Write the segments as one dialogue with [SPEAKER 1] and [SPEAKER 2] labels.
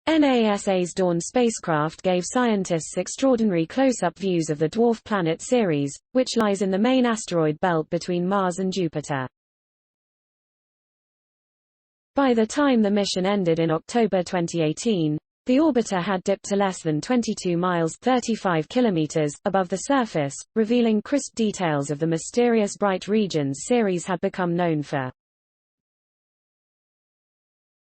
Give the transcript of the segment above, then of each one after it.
[SPEAKER 1] NASA's Dawn spacecraft gave scientists extraordinary close-up views of the dwarf planet Ceres, which lies in the main asteroid belt between Mars and Jupiter. By the time the mission ended in October 2018, the orbiter had dipped to less than 22 miles (35 kilometers) above the surface, revealing crisp details of the mysterious bright regions Ceres had become known for.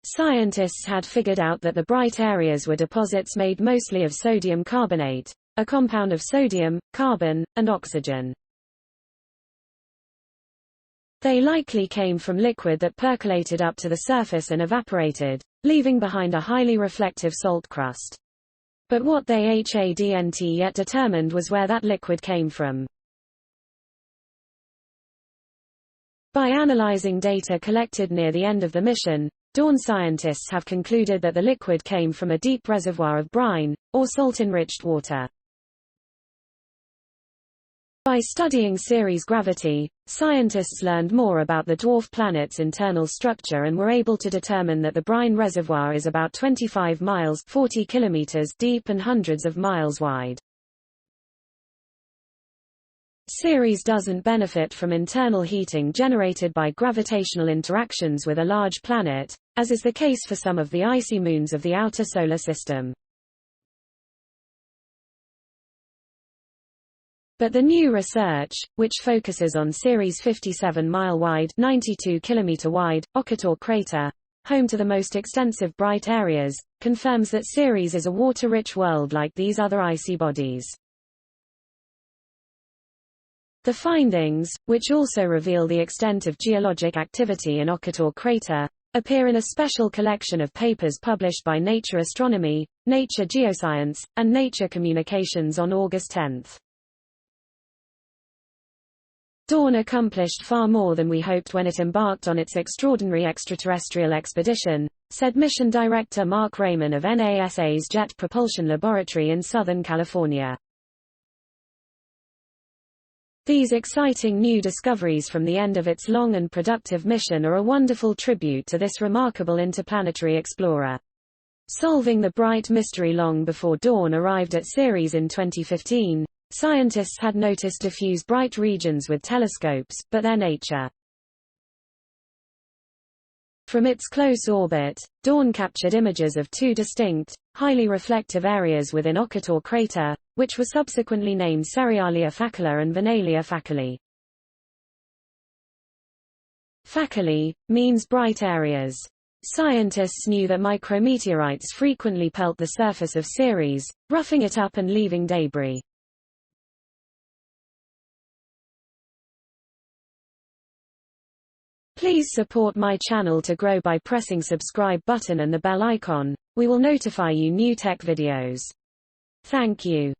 [SPEAKER 1] Scientists had figured out that the bright areas were deposits made mostly of sodium carbonate, a compound of sodium, carbon, and oxygen. They likely came from liquid that percolated up to the surface and evaporated, leaving behind a highly reflective salt crust. But what they hadn't yet determined was where that liquid came from. By analyzing data collected near the end of the mission, Dawn scientists have concluded that the liquid came from a deep reservoir of brine, or salt-enriched water. By studying Ceres' gravity, scientists learned more about the dwarf planet's internal structure and were able to determine that the brine reservoir is about 25 miles (40 kilometers) deep and hundreds of miles wide. Ceres doesn't benefit from internal heating generated by gravitational interactions with a large planet, as is the case for some of the icy moons of the outer solar system. But the new research, which focuses on Ceres' 57-mile-wide (92-kilometer-wide) Occator crater, home to the most extensive bright areas, confirms that Ceres is a water-rich world like these other icy bodies. The findings, which also reveal the extent of geologic activity in Occator crater, appear in a special collection of papers published by Nature Astronomy, Nature Geoscience, and Nature Communications on August 10. Dawn accomplished far more than we hoped when it embarked on its extraordinary extraterrestrial expedition, said Mission Director Mark Raymond of NASA's Jet Propulsion Laboratory in Southern California. These exciting new discoveries from the end of its long and productive mission are a wonderful tribute to this remarkable interplanetary explorer. Solving the bright mystery long before Dawn arrived at Ceres in 2015, scientists had noticed diffuse bright regions with telescopes, but their nature. From its close orbit, Dawn captured images of two distinct, highly reflective areas within Occator crater, which were subsequently named Cerealia Facula and Venalia Faculae. Faculae means bright areas. Scientists knew that micrometeorites frequently pelt the surface of Ceres, roughing it up and leaving debris. Please support my channel to grow by pressing subscribe button and the bell icon. We will notify you new tech videos. Thank you.